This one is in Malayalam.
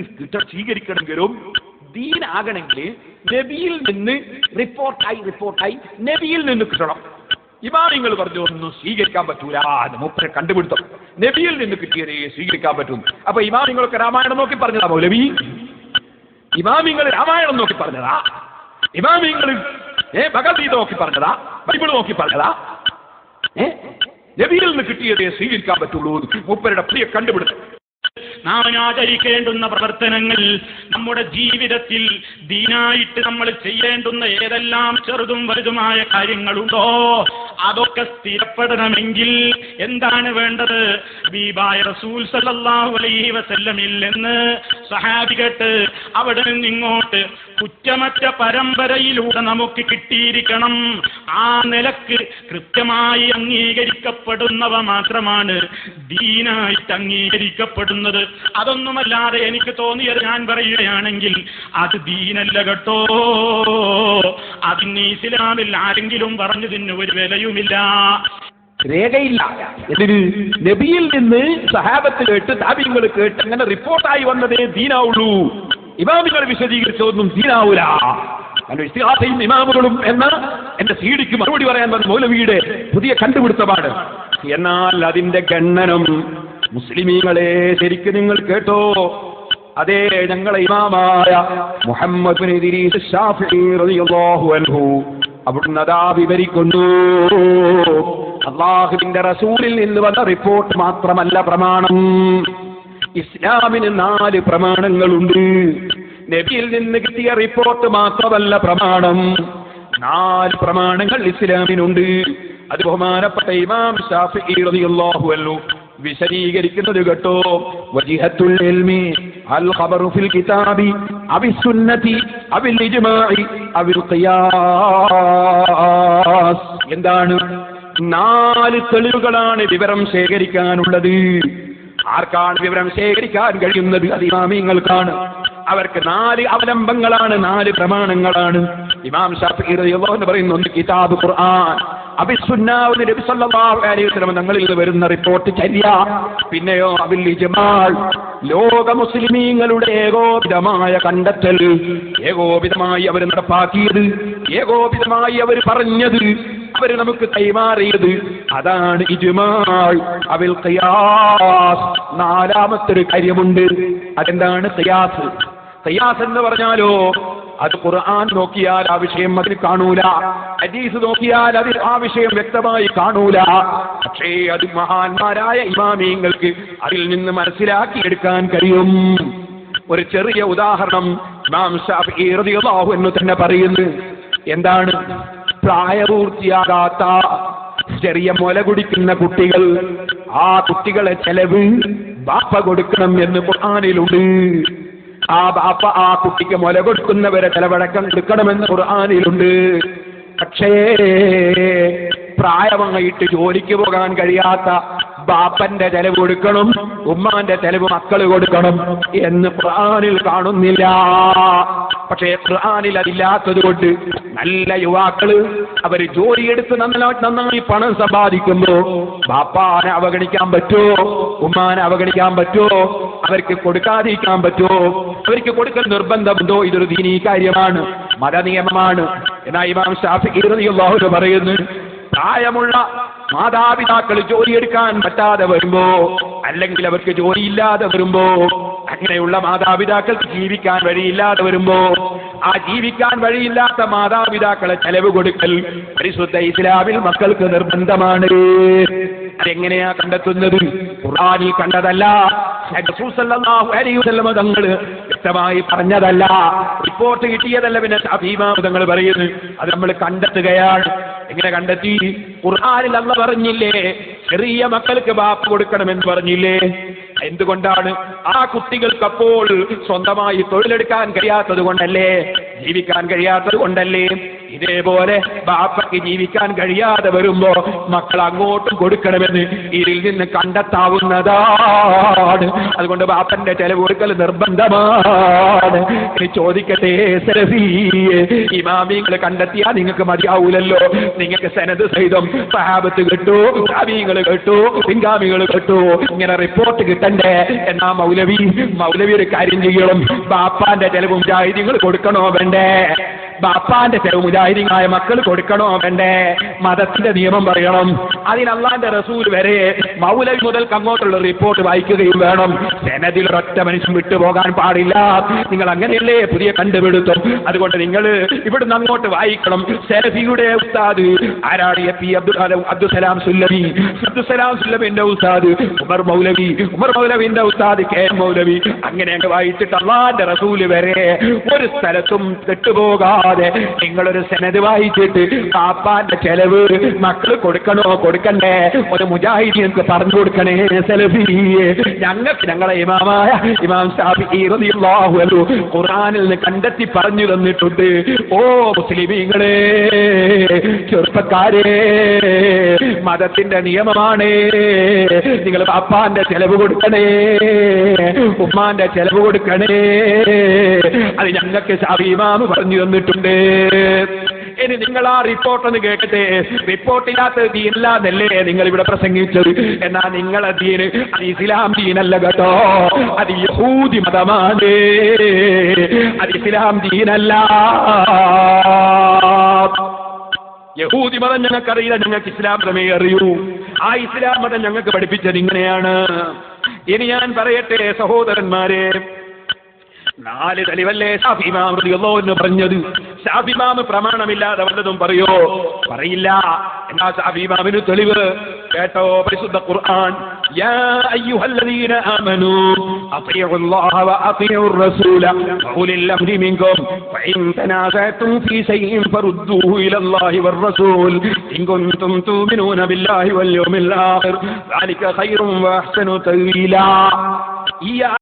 എന്ത് സ്വീകരിക്കണമെങ്കിലും ദീനാകണമെങ്കിൽ നബിയിൽ നിന്ന് റിപ്പോർട്ടായി നബിയിൽ നിന്ന് കിട്ടണം. ഇമാമിങ്ങൾ പറഞ്ഞു ഒന്നും സ്വീകരിക്കാൻ പറ്റൂല, മൂപ്പരെ കണ്ടുപിടുത്തം, നബിയിൽ നിന്ന് കിട്ടിയതേ സ്വീകരിക്കാൻ പറ്റും. അപ്പൊ ഇമാമിങ്ങളൊക്കെ രാമായണം നോക്കി പറഞ്ഞതാ മൗലവി? ഇമാമിങ്ങൾ രാമായണം നോക്കി പറഞ്ഞതാ? ഇമാമിങ്ങൾ ഭഗവത്ഗീത നോക്കി പറഞ്ഞതാ? ബൈബിൾ നോക്കി പറഞ്ഞതാ? നബിയിൽ നിന്ന് കിട്ടിയതേ സ്വീകരിക്കാൻ പറ്റുള്ളൂ, മൂപ്പരുടെ പ്രിയ കണ്ടുപിടുത്തം. നാം ആചരിക്കേണ്ടുന്ന പ്രവർത്തനങ്ങൾ, നമ്മുടെ ജീവിതത്തിൽ ദീനായിട്ട് നമ്മൾ ചെയ്യേണ്ടുന്ന ഏതെല്ലാം ചെറുതും വലുതുമായ കാര്യങ്ങളുണ്ടോ അതൊക്കെ സ്ഥിരപ്പെടണമെങ്കിൽ എന്താണ് വേണ്ടത്? ഹബീബായ റസൂൽ സല്ലല്ലാഹു അലൈഹി വസല്ലമിൽ നിന്ന് സഹാബി കേട്ട് അവിടെ നിന്ന് ഇങ്ങോട്ട് കുറ്റമറ്റ പരമ്പരയിലൂടെ നമുക്ക് കിട്ടിയിരിക്കണം. ആ നിലക്ക് കൃത്യമായി അംഗീകരിക്കപ്പെടുന്നവ മാത്രമാണ് ദീനായിട്ട് അംഗീകരിക്കപ്പെടുന്നത്. അതൊന്നുമല്ലാതെ എനിക്ക് തോന്നിയത് ഞാൻ പറയുകയാണെങ്കിൽ അത് ദീനല്ല കേട്ടോ. അതിന് ഇസ്ലാമിൽ ആരെങ്കിലും പറഞ്ഞതിന് ഒരു വിലയുമില്ല, രേഖയില്ല. ഇതിന് നബിയിൽ നിന്ന് സഹാബത്ത് കേട്ട് താബിഈങ്ങൾ കേട്ട് അങ്ങനെ റിപ്പോർട്ടായി വന്നതേ ദീനാവുള്ളൂ. ഇമാമുകൾ വിശദീകരിച്ചതൊന്നും ദീനാവൂല. ഇസ്തിഹാസയും ഇമാമുകളും എന്ന എന്റെ സീഡിക്ക് മറുപടി പറയാൻ വന്ന മൗലവിയുടെ പുതിയ കണ്ടുപിടുത്തമാണ്. എന്നാൽ അതിന്റെ ഖണ്ഡനം മുസ്ലിമീങ്ങളെ ശരിക്കും നിങ്ങൾ കേട്ടോ. അതേ, ഞങ്ങളെ ഇമാമായ മുഹമ്മദ് ബിൻ ഇദ്രീസ് ശാഫിഈ റളിയല്ലാഹു അൻഹു അവിടുന്ന് അതാ വിവരിക്കുന്നു. അല്ലാഹുവിന്റെ റസൂലിൽ നിന്ന് വന്ന റിപ്പോർട്ട് മാത്രമല്ല പ്രമാണം. ഇസ്ലാമിന് 4 പ്രമാണങ്ങളുണ്ട്. നബിയിൽ നിന്ന് കിട്ടിയ റിപ്പോർട്ട് മാത്രമല്ല പ്രമാണം, 4 പ്രമാണങ്ങൾ ഇസ്ലാമിനുണ്ട്. അത് ബഹുമാനപ്പെട്ട ഇമാം ശാഫിഈ റളിയല്ലാഹു അൻഹു വിശദീകരിക്കുന്നത് കേട്ടോ. വജിഹത്തുൽ ഇൽമി അൽ ഖബറു ഫിൽ കിതാബി അബി സുന്നതി അബിൽ ഇജ്മാഇ അബിൽ ഖിയാസ്. എന്താണ്? 4 തെളിവുകളാണ് വിവരം ശേഖരിക്കാനുള്ളത്. ആർക്കാണ് വിവരം ശേഖരിക്കാൻ കഴിയുന്നത്? അത് ഇമാമിങ്ങൾക്കാണ്. അവർക്ക് 4 അവലംബങ്ങളാണ്, 4 പ്രമാണങ്ങളാണ്. ഇമാം ശാഫിഈ റളിയല്ലാഹു അൻഹു പറയുന്നു, ഒന്ന് കിതാബ് ഖുർആൻ, അബിസുന്ന നബി സല്ലല്ലാഹു അലൈഹി വസല്ലം തങ്ങളിൽ നിന്ന് വരുന്ന റിപ്പോർട്ട് ചര്യ, പിന്നെയോ അബിൽ ഇജ്മാൽ ലോക മുസ്ലിമീങ്ങളുടെ ഏകോപിതമായ കണ്ടെത്തൽ, ഏകോപിതമായി അവർ നടപ്പാക്കിയത്, ഏകോപിതമായി അവർ പറഞ്ഞത്, അവർ നമുക്ക് കൈമാറിയത്, അതാണ് ഇജ്മാൽ. അബിൽ ഖിയാസ്, 4ാമത്തെ കാര്യമുണ്ട്. അതെന്താണ് ഖിയാസ്? ഖിയാസ് എന്ന് പറഞ്ഞാലോ അത് ഖുർആൻ നോക്കിയാൽ ആ വിഷയം അതിൽ കാണൂല, ഹദീസ് നോക്കിയാൽ അതിൽ ആ വിഷയം വ്യക്തമായി കാണൂല. പക്ഷേ അത് മഹാന്മാരായ ഇമാമിങ്ങൾക്ക് അതിൽ നിന്ന് മനസ്സിലാക്കിയെടുക്കാൻ കഴിയും. ഒരു ചെറിയ ഉദാഹരണം ഇമാം ശാഫിഈ റളിയല്ലാഹു അൻഹു തന്നെ പറയുന്നു. എന്താണ്? പ്രായപൂർത്തിയാകാത്ത ചെറിയ മുല കുടിക്കുന്ന കുട്ടികൾ, ആ കുട്ടികളെ ചെലവ് ബാപ്പ കൊടുക്കണം എന്ന് ഖുർആനിലുണ്ട്. ആ ബാപ്പ ആ കുട്ടിക്ക് മുല കൊടുക്കുന്നവരെ ചെലവടക്കം എടുക്കണമെന്ന് ഖുർആനിലുണ്ട്. പക്ഷേ പ്രായമായിട്ട് ജോലിക്ക് പോകാൻ കഴിയാത്ത ബാപ്പന്റെ ചെലവ് കൊടുക്കണം, ഉമ്മാന്റെ ചെലവ് മക്കള് കൊടുക്കണം എന്ന് ഖുർആനിൽ കാണുന്നില്ല. പക്ഷേ ഖുർആനിൽ അതില്ലാത്തത് കൊണ്ട് നല്ല യുവാക്കള് അവര് ജോലിയെടുത്ത് നന്നായി പണം സമ്പാദിക്കുമ്പോ ബാപ്പാനെ അവഗണിക്കാൻ പറ്റുമോ? ഉമ്മാനെ അവഗണിക്കാൻ പറ്റുമോ? അവർക്ക് കൊടുക്കാതിരിക്കാൻ പറ്റുമോ? അവർക്ക് കൊടുക്കൽ നിർബന്ധമുണ്ടോ? ഇതൊരു ദീനീ കാര്യമാണ്, മതനിയമമാണ്. എന്നാൽ ഇമാം ശാഫിഈ റളിയല്ലാഹു അൻഹു പറയുന്നു, പ്രായമുള്ള മാതാപിതാക്കൾ ജോലിയെടുക്കാൻ പറ്റാതെ വരുമ്പോ, അല്ലെങ്കിൽ അവർക്ക് ജോലിയില്ലാതെ വരുമ്പോ, അങ്ങനെയുള്ള മാതാപിതാക്കൾക്ക് ജീവിക്കാൻ വഴിയില്ലാതെ വരുമ്പോ, ആ ജീവിക്കാൻ വഴിയില്ലാത്ത മാതാപിതാക്കളെ ചെലവ് കൊടുക്കൽ പരിശുദ്ധ ഇസ്ലാമിൽ മക്കൾക്ക് നിർബന്ധമാണ്. അതെങ്ങനെയാ കണ്ടെത്തുന്നത്? ഖുർആനിൽ കണ്ടതല്ല, റസൂൽ സല്ലല്ലാഹു അലൈഹി വസല്ലം തങ്ങൾ വ്യക്തമായി പറഞ്ഞതല്ല, റിപ്പോർട്ട് കിട്ടിയതല്ല. പിന്നെ ഇമാം തങ്ങൾ പറയുന്നു അത് നമ്മൾ കണ്ടെത്തുകയാണ്. എങ്ങനെ കണ്ടെത്തി? ഖുർആനിൽ അല്ലാഹു പറഞ്ഞില്ലേ ചെറിയ മക്കൾക്ക് ബാപ്പ കൊടുക്കണമെന്ന് പറഞ്ഞില്ലേ? എന്തുകൊണ്ടാണ്? ആ കുട്ടികൾക്കപ്പോൾ സ്വന്തമായി തൊഴിലെടുക്കാൻ കഴിയാത്തത് കൊണ്ടല്ലേ, ജീവിക്കാൻ കഴിയാത്തത് കൊണ്ടല്ലേ. ഇതേപോലെ ബാപ്പയ്ക്ക് ജീവിക്കാൻ കഴിയാതെ വരുമ്പോ മക്കൾ അങ്ങോട്ടും കൊടുക്കണമെന്ന് ഇതിൽ നിന്ന് കണ്ടെത്താവുന്നതാണ്. അതുകൊണ്ട് ബാപ്പന്റെ ചെലവ് കൊടുക്കൽ നിർബന്ധമാണ്. ഇനി ചോദിക്കട്ടെ സലഫിയെ, ഇമാമിങ്ങൾ കണ്ടെത്തിയാൽ നിങ്ങൾക്ക് മതിയാവൂലല്ലോ. നിങ്ങൾക്ക് സനദ് സഹിതം സഹാബത്ത് കേട്ടു, താബീങ്ങൾ കേട്ടു, പിൻഗാമികൾ കേട്ടു, ഇങ്ങനെ റിപ്പോർട്ട് കിട്ടണ്ടേ? എന്നാ മൗലവി ഒരു കാര്യം ചെയ്യണം, ബാപ്പാന്റെ ചെലവ് മുജാഹിദീങ്ങൾ കൊടുക്കണോ വേണ്ടേ? ബാപ്പാന്റെ ചെലവ് മുജാഹിദീങ്ങളായ മക്കൾ കൊടുക്കണോ വേണ്ടേ? മതത്തിന്റെ നിയമം പറയണം. അതിന് അല്ലാഹുവിന്റെ റസൂൽ വരെ മൗലവി മുതൽക്ക് അങ്ങോട്ടുള്ള റിപ്പോർട്ട് വായിക്കുകയും വേണം. സനദിൽ ഒരൊറ്റ മനുഷ്യൻ വിട്ടുപോകാൻ പാടില്ല. നിങ്ങൾ അങ്ങനെയല്ലേ പുതിയ കണ്ടുപിടുത്തം. അതുകൊണ്ട് നിങ്ങൾ ഇവിടുന്ന് അങ്ങോട്ട് വായിക്കണം. സലഫിയുടെ ഉസ്താദ് ആരാണ്? അബ്ദുസലാം സുല്ലമി. അബ്ദുസലാം സുല്ലമിന്റെ ഉസ്താദ് ഉമർ മൗലവിന്റെ ഉസ്താദ് കെ മൗലവി. അങ്ങനെ അങ്ങ് വായിച്ചിട്ട് അല്ലാഹുവിന്റെ റസൂല് വരെ ഒരു സ്ഥലത്തും തെറ്റുപോകാതെ നിങ്ങളൊരു സനദ് വായിച്ചിട്ട് പാപ്പാന്റെ ചെലവ് മക്കൾ കൊടുക്കണോ കൊടുക്കണ്ടേ ഒരു മുജാഹിദീങ്ങൾക്ക് പറഞ്ഞു കൊടുക്കണേ സലഫിയെ. ഞങ്ങളെ ഇമാമായ ഇമാം ശാഫിഈ റളിയല്ലാഹു അൻഹു ഖുർആനിൽ നിന്ന് കണ്ടെത്തി പറഞ്ഞു തന്നിട്ടുണ്ട്. ഓ മുസ്ലിമീങ്ങളെ, ചെറുപ്പക്കാരെ, മതത്തിന്റെ നിയമമാണ്. നിങ്ങൾ പാപ്പാന്റെ ചെലവ് കൊടുക്കണേ, ഉമ്മാന്റെ ചെലവ് കൊടുക്കണേ. അത് ഞങ്ങൾക്ക് ശാഫിഈ ഇമാം പറഞ്ഞു തന്നിട്ടുണ്ട്. ഇനി നിങ്ങൾ ആ റിപ്പോർട്ടൊന്ന് കേൾക്കട്ടെ. റിപ്പോർട്ടില്ലാത്ത ദീനില്ലാന്നല്ലേ നിങ്ങൾ ഇവിടെ പ്രസംഗിച്ചത്? എന്നാ നിങ്ങളെ ദീന് അത് ഇസ്ലാം ദീനല്ല കേട്ടോ, അത് യഹൂദി മതമാണ്. അത് ഇസ്ലാം ദീനല്ല. യഹൂദി മതം ഞങ്ങൾക്കറിയില്ല, ഞങ്ങൾക്ക് ഇസ്ലാം മതമേ അറിയൂ. ആ ഇസ്ലാം മതം ഞങ്ങൾക്ക് പഠിപ്പിച്ചത് ഇങ്ങനെയാണ്. ഇനി ഞാൻ പറയട്ടെ സഹോദരന്മാരെ, 4 തെളിവല്ലേ ശാഫിഈ ഇമാം റളിയല്ലാഹു അൻഹു പറഞ്ഞത്? ശാഫിഈ ഇമാം പ്രമാണമില്ലാതെ വല്ലതും പറയോ? പറയില്ല. എന്നാ ശാഫിഈ ഇമാമിന് തെളിവ് കേട്ടോ, പരിശുദ്ധ ഖുർആൻ. യാ അയ്യുഹല്ലദീന ആമനൂ അത്തിഉല്ലാഹ വ അത്തിഉർ റസൂല വഉലിൽ അംരി മിൻകും ഫഇൻ തനാസഅതും ഫീ ശൈഇൻ ഫറുദ്ദൂഹു ഇലല്ലാഹി വർ റസൂൽ ഇൻ കുൻതും തുഅ്മിനൂന ബില്ലാഹി വൽ യൗമിൽ ആഖിർ ദാലിക ഖൈറുൻ വ അഹ്സനു തഅ്വീലാ. ഈ